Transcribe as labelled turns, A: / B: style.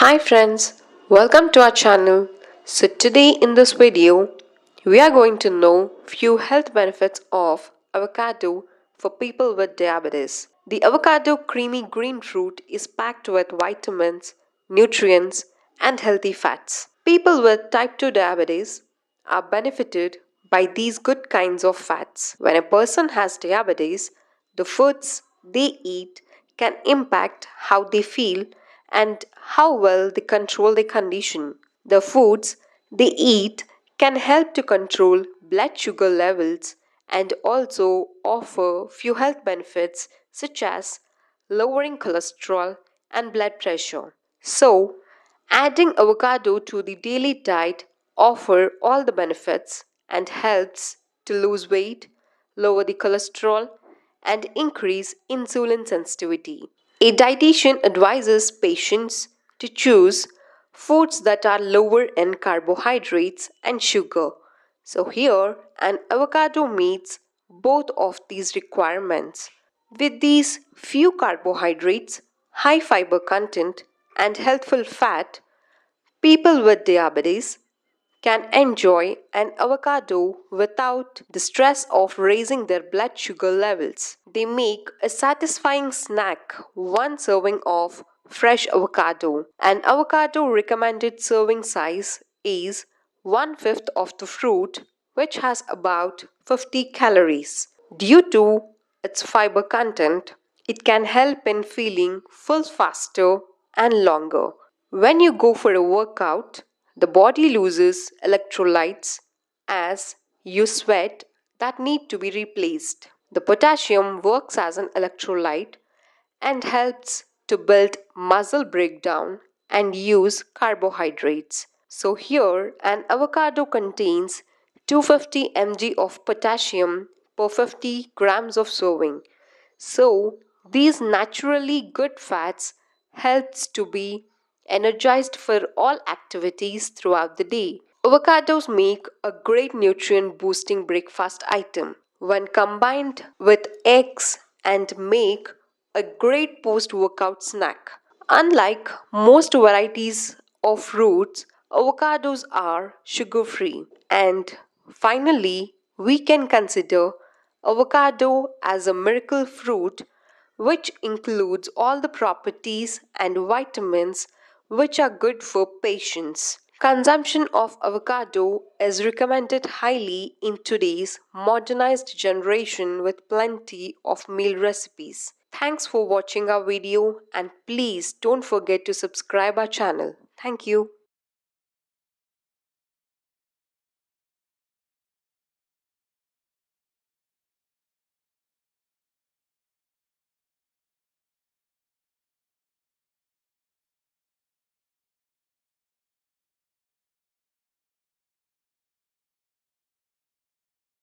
A: Hi friends, welcome to our channel. So today in this video, we are going to know few health benefits of avocado for people with diabetes. The avocado creamy green fruit is packed with vitamins, nutrients and healthy fats. People with type 2 diabetes are benefited by these good kinds of fats. When a person has diabetes, the foods they eat can impact how they feel and how well they control their condition. The foods they eat can help to control blood sugar levels and also offer few health benefits such as lowering cholesterol and blood pressure. So, adding avocado to the daily diet offer all the benefits and helps to lose weight, lower the cholesterol and increase insulin sensitivity. A dietitian advises patients to choose foods that are lower in carbohydrates and sugar. So here an avocado meets both of these requirements. With these few carbohydrates, high fiber content and healthful fat, people with diabetes can enjoy an avocado without the stress of raising their blood sugar levels. They make a satisfying snack one serving of fresh avocado. An avocado recommended serving size is 1/5 of the fruit, which has about 50 calories. Due to its fiber content, it can help in feeling full faster and longer. When you go for a workout, the body loses electrolytes as you sweat that need to be replaced. The potassium works as an electrolyte and helps to build muscle breakdown and use carbohydrates. So here an avocado contains 250 mg of potassium per 50 grams of serving. So these naturally good fats helps to be energized for all activities throughout the day. Avocados make a great nutrient boosting breakfast item when combined with eggs and make a great post workout snack. Unlike most varieties of fruits, avocados are sugar free. And finally, we can consider avocado as a miracle fruit which includes all the properties and vitamins which are good for patients. Consumption of avocado is recommended highly in today's modernized generation with plenty of meal recipes. Thanks for watching our video and please don't forget to subscribe our channel. Thank you.